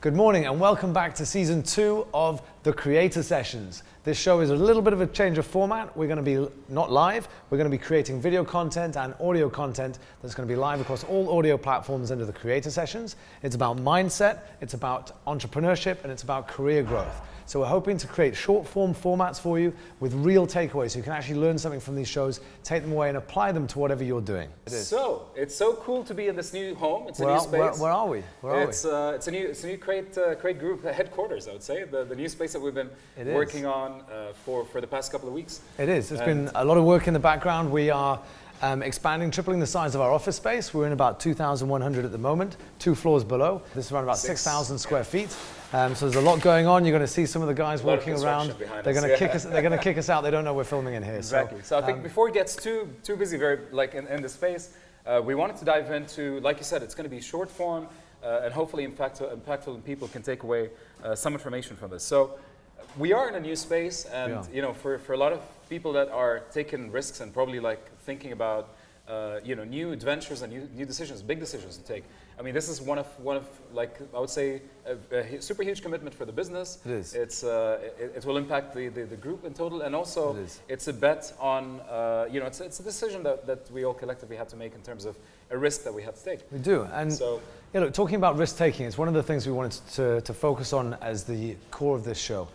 Good morning and welcome back to season 2 of the Creator Sessions. This show is a little bit of a change of format. We're going to be not live, we're going to be creating video content and audio content that's going to be live across all audio platforms under the Creator Sessions. It's about mindset, it's about entrepreneurship, and it's about career growth. So we're hoping to create short form formats for you with real takeaways so you can actually learn something from these shows, take them away and apply them to whatever you're doing. So, it's so cool to be in this new home. It's a new space. Where are we? It's a new Crate Group headquarters, I would say. The new space that we've been working on for the past couple of weeks. It is. There's been a lot of work in the background. We are expanding, tripling the size of our office space. We're in about 2,100 at the moment, 2 floors below. This is around about 6,000 square feet. So there's a lot going on. You're going to see some of the guys walking around. They're going to kick us. They're going to kick us out. They don't know we're filming in here. Exactly. So I think before it gets too busy, in the space, we wanted to dive into, like you said, it's going to be short form and hopefully impactful, and people can take away some information from this. So we are in a new space, and you know, for a lot of people that are taking risks and probably thinking about new adventures and new decisions, big decisions to take. I mean, this is one of I would say a super huge commitment for the business. It is. It will impact the group in total, and also it's a bet on it's a decision that we all collectively have to make in terms of a risk that we have to take. We do, and so look, talking about risk taking, it's one of the things we wanted to focus on as the core of this show.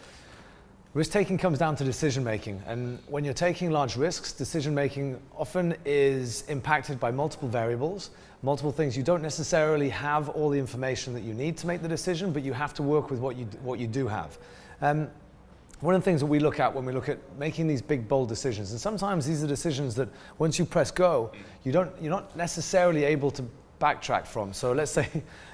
Risk-taking comes down to decision-making, and when you're taking large risks, decision-making often is impacted by multiple variables, multiple things. You don't necessarily have all the information that you need to make the decision, but you have to work with what you do have. One of the things that we look at when we look at making these big, bold decisions, and sometimes these are decisions that once you press go, you're not necessarily able to backtrack from. So let's say,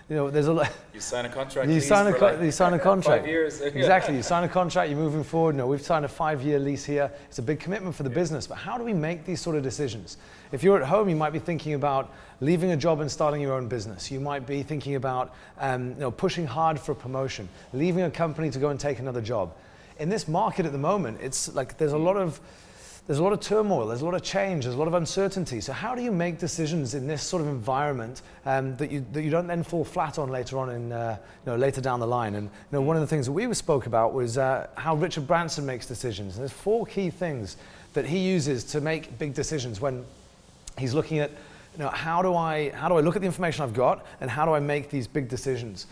there's a lot. You sign a contract. You sign a contract. 5 years. Exactly. You sign a contract. You're moving forward. We've signed a 5-year lease here. It's a big commitment for the business. But how do we make these sort of decisions? If you're at home, you might be thinking about leaving a job and starting your own business. You might be thinking about pushing hard for a promotion, leaving a company to go and take another job. In this market at the moment, it's like there's a lot of turmoil, there's a lot of change, there's a lot of uncertainty. So how do you make decisions in this sort of environment that you don't then fall flat on later on later down the line? And one of the things that we spoke about was how Richard Branson makes decisions. And there's 4 key things that he uses to make big decisions when he's looking at how do I look at the information I've got and how do I make these big decisions?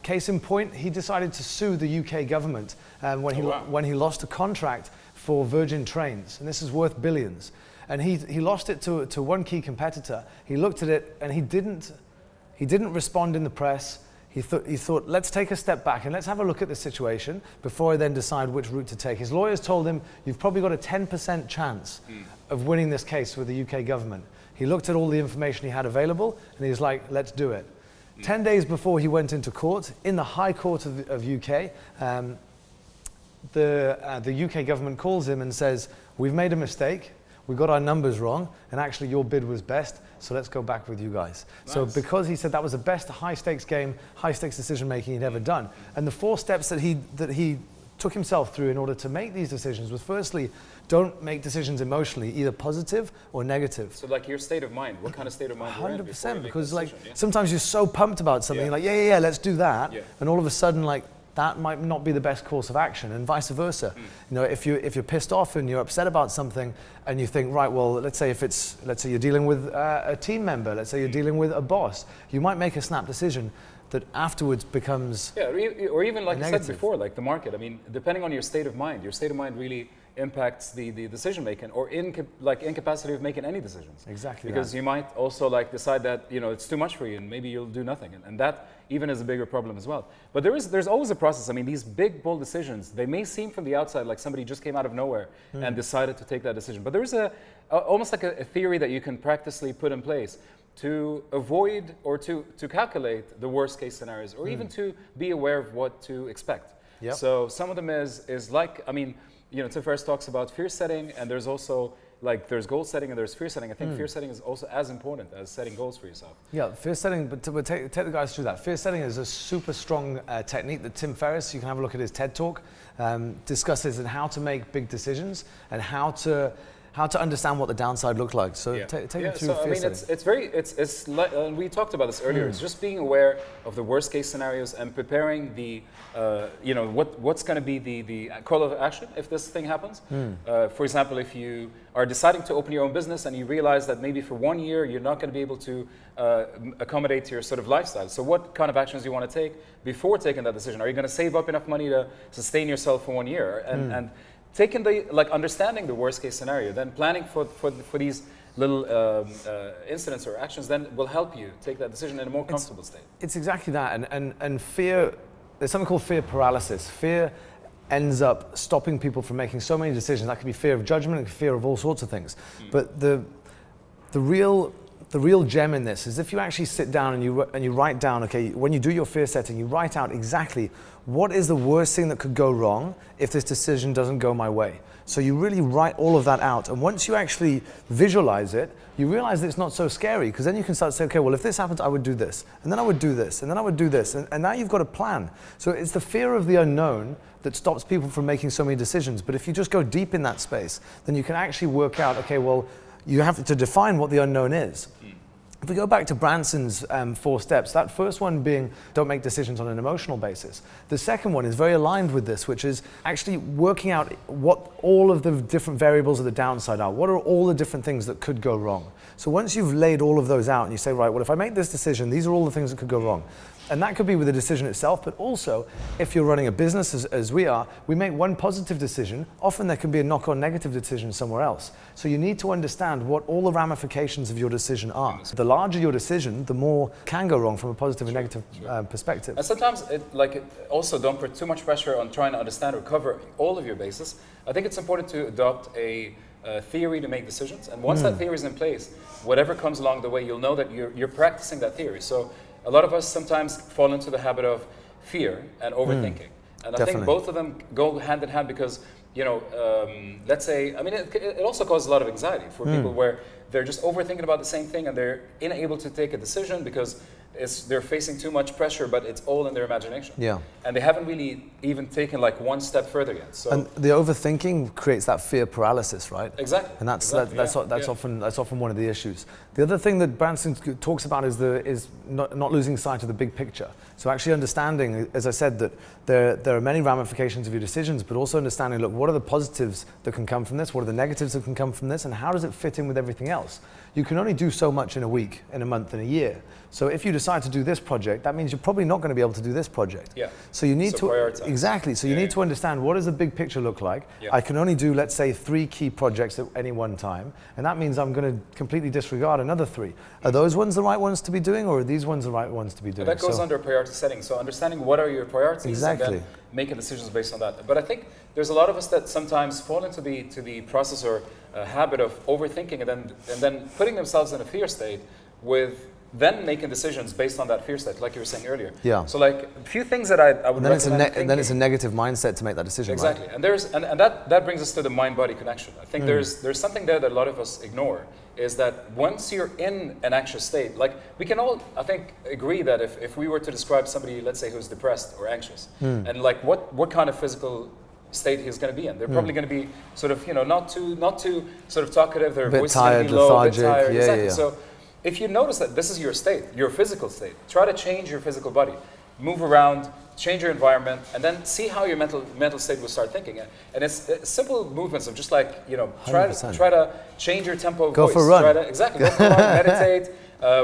Case in point, he decided to sue the UK government when he lost a contract for Virgin Trains, and this is worth billions. And he lost it to one key competitor. He looked at it and he didn't respond in the press. He thought, let's take a step back and let's have a look at the situation before I then decide which route to take. His lawyers told him, you've probably got a 10% chance of winning this case with the UK government. He looked at all the information he had available and he was like, let's do it. 10 days before he went into court, in the High Court of UK, the UK government calls him and says, we've made a mistake, we got our numbers wrong, and actually your bid was best, so let's go back with you guys. Nice. So because he said that was the best high stakes decision making he'd ever done. And the 4 steps that he took himself through in order to make these decisions was, firstly, don't make decisions emotionally, either positive or negative. So like your state of mind, what kind of state of mind you're in? 100%, because sometimes you're so pumped about something, you're like, yeah, let's do that, and all of a sudden that might not be the best course of action, and vice versa. If you're pissed off and you're upset about something, and you think, right, well, let's say you're dealing with a team member, let's say you're dealing with a boss, you might make a snap decision that afterwards becomes or even like negative. I said before, like the market. I mean, depending on your state of mind really impacts the decision making or incapacity of making any decisions. Exactly. Because you might also decide that it's too much for you and maybe you'll do nothing, and that even is a bigger problem as well. But there's always a process. I mean, these big bold decisions, they may seem from the outside like somebody just came out of nowhere and decided to take that decision. But there is almost like a theory that you can practically put in place to avoid or to calculate the worst case scenarios, or even to be aware of what to expect. Yep. So some of them is like, I mean, Tim Ferris talks about fear setting, and there's also there's goal setting and there's fear setting. I think fear setting is also as important as setting goals for yourself. Yeah, fear setting, but take the guys through that. Fear setting is a super strong technique that Tim Ferris, you can have a look at his TED Talk, discusses and how to make big decisions and how to how to understand what the downside looked like. So take me through fear setting. It's like, we talked about this earlier. It's just being aware of the worst case scenarios and preparing the, what's going to be the call of action if this thing happens. For example, if you are deciding to open your own business and you realize that maybe for 1 year you're not going to be able to accommodate your sort of lifestyle. So what kind of actions do you want to take before taking that decision? Are you going to save up enough money to sustain yourself for 1 year? And taking understanding the worst case scenario, then planning for these little incidents or actions then will help you take that decision in a more comfortable state. It's exactly that. And fear, there's something called fear paralysis. Fear ends up stopping people from making so many decisions. That could be fear of judgment, fear of all sorts of things. But the real gem in this is if you actually sit down and you write down, okay, when you do your fear setting, you write out exactly what is the worst thing that could go wrong if this decision doesn't go my way. So you really write all of that out. And once you actually visualize it, you realize that it's not so scary, because then you can start to say, okay, well, if this happens, I would do this, and then I would do this, and then I would do this. And now you've got a plan. So it's the fear of the unknown that stops people from making so many decisions. But if you just go deep in that space, then you can actually work out, okay, well, you have to define what the unknown is. If we go back to Branson's 4 steps, that first one being don't make decisions on an emotional basis. The second one is very aligned with this, which is actually working out what all of the different variables of the downside are. What are all the different things that could go wrong? So once you've laid all of those out and you say, right, well, if I make this decision, these are all the things that could go wrong. And that could be with the decision itself, but also if you're running a business as we are, we make one positive decision, often there can be a knock-on negative decision somewhere else. So you need to understand what all the ramifications of your decision are. The larger your decision, the more can go wrong from a positive and negative perspective. And sometimes also don't put too much pressure on trying to understand or cover all of your bases. I think it's important to adopt a theory to make decisions. And once that theory is in place, whatever comes along the way, you'll know that you're practicing that theory. So a lot of us sometimes fall into the habit of fear and overthinking. And I think both of them go hand in hand because, let's say, I mean, it also causes a lot of anxiety for people where they're just overthinking about the same thing and they're unable to take a decision because they're facing too much pressure, but it's all in their imagination. Yeah. And they haven't really even taken like one step further yet. So and the overthinking creates that fear paralysis, right? Exactly. And that's often one of the issues. The other thing that Branson talks about is not losing sight of the big picture. So actually understanding, as I said, that there are many ramifications of your decisions, but also understanding, look, what are the positives that can come from this? What are the negatives that can come from this? And how does it fit in with everything else? You can only do so much in a week, in a month, in a year. So if you decide to do this project, that means you're probably not going to be able to do this project. Yeah. So you need to prioritize. Exactly. So you need to understand, what does the big picture look like? Yeah. I can only do, let's say, 3 key projects at any one time, and that means I'm going to completely disregard another 3. Are those ones the right ones to be doing, or are these ones the right ones to be doing? And that goes under priority setting. So understanding what are your priorities and then making decisions based on that. But I think there's a lot of us that sometimes fall into the process or habit of overthinking and then putting themselves in a fear state with then making decisions based on that fear state, like you were saying earlier. Yeah. So like a few things that I would recommend and then it's a negative mindset to make that decision. Exactly. Right? And that brings us to the mind-body connection. I think there's something there that a lot of us ignore, is that once you're in an anxious state, like we can all, I think, agree that if we were to describe somebody, let's say, who's depressed or anxious, and like what kind of physical state he's going to be in. They're probably going to be sort of, not too sort of talkative, their voice is going to be low, a bit tired. Exactly. So if you notice that this is your state, your physical state, try to change your physical body. Move around, change your environment, and then see how your mental state will start thinking. And it's simple movements of just like, try to change your tempo of voice. Go for a run. Go for a run, meditate,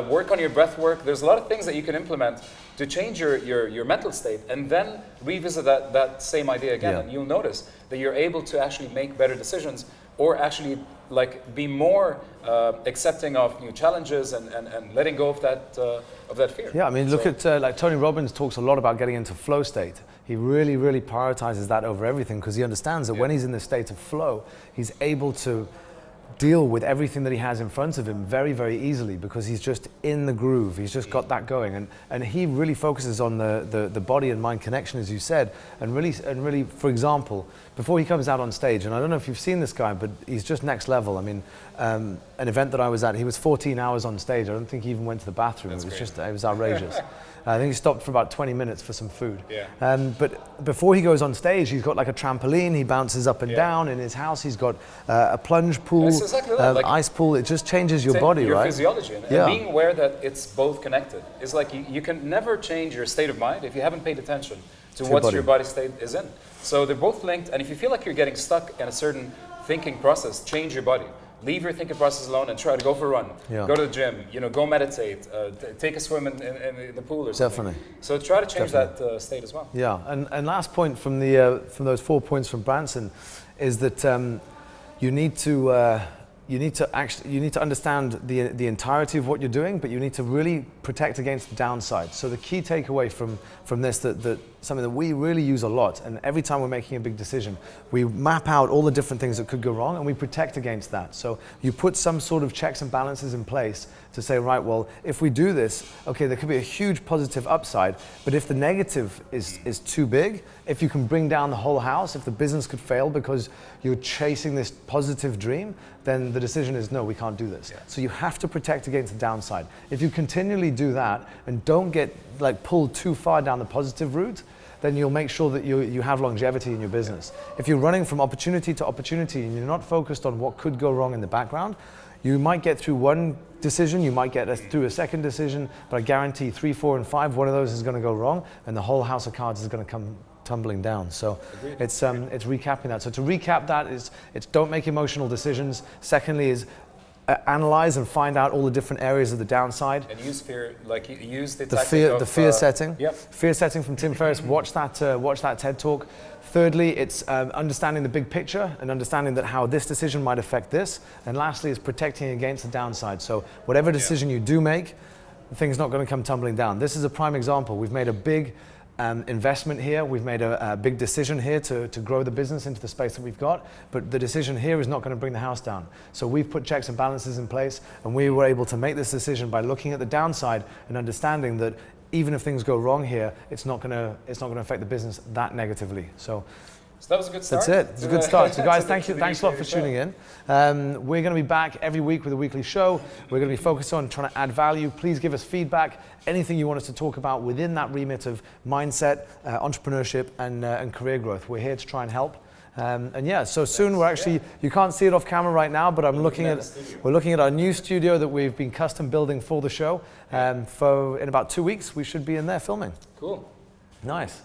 work on your breath work. There's a lot of things that you can implement to change your mental state, and then revisit that same idea again, and you'll notice that you're able to actually make better decisions, or actually like be more accepting of new challenges and letting go of that fear. Yeah, I mean, look at like Tony Robbins talks a lot about getting into flow state. He really, really prioritizes that over everything, because he understands that when he's in this state of flow, he's able to deal with everything that he has in front of him very, very easily because he's just in the groove. He's just got that going, and he really focuses on the body and mind connection, as you said, and really, for example, before he comes out on stage, and I don't know if you've seen this guy, but he's just next level. I mean, an event that I was at, he was 14 hours on stage. I don't think he even went to the bathroom. That's it was great. just, it was outrageous. I think he stopped for about 20 minutes for some food. Yeah. But before he goes on stage, he's got like a trampoline. He bounces up and down. In his house, he's got a plunge pool, It's exactly that, like, ice pool. It just changes your body, your right? physiology, and being aware that it's both connected. It's like you can never change your state of mind if you haven't paid attention to what your body state is in. So they're both linked, and if you feel like you're getting stuck in a certain thinking process, change your body. Leave your thinking process alone and try to go for a run. Yeah. Go to the gym. Go meditate. Take a swim in the pool or something. Definitely. So try to change that state as well. Yeah, and last point from those 4 points from Branson is that you need to understand the entirety of what you're doing, but you need to really protect against the downside. So the key takeaway from this, that something that we really use a lot, and every time we're making a big decision, we map out all the different things that could go wrong and we protect against that. So you put some sort of checks and balances in place to say, right, well, if we do this, okay, there could be a huge positive upside, but if the negative is too big, if you can bring down the whole house, if the business could fail because you're chasing this positive dream, then the decision is, no, we can't do this. Yeah. So you have to protect against the downside. If you continually do that and don't get pulled too far down the positive route, then you'll make sure that you have longevity in your business. If you're running from opportunity to opportunity and you're not focused on what could go wrong in the background, you might get through one decision, you might get through a second decision, but I guarantee 3, 4, and 5, one of those is going to go wrong, and the whole house of cards is going to come tumbling down. So it's recapping that. So to recap that is, it's don't make emotional decisions. Secondly is analyze and find out all the different areas of the downside. And use fear, use the fear setting. Yep. Fear setting from Tim Ferris. Watch that TED talk. Thirdly, it's understanding the big picture and understanding that how this decision might affect this. And lastly, is protecting against the downside. So whatever decision you do make, the thing's not going to come tumbling down. This is a prime example. We've made a big investment here. We've made a big decision here to grow the business into the space that we've got, but the decision here is not going to bring the house down. So we've put checks and balances in place, and we were able to make this decision by looking at the downside and understanding that even if things go wrong here, it's not going to affect the business that negatively. So that was a good start. That's it. It's a good start. So guys, thanks a lot for tuning in. We're going to be back every week with a weekly show. We're going to be focused on trying to add value. Please give us feedback, anything you want us to talk about within that remit of mindset, entrepreneurship, and career growth. We're here to try and help. And yeah, so soon we're actually, you can't see it off camera right now, but we're looking at our new studio that we've been custom building for the show. In about 2 weeks, we should be in there filming. Cool. Nice.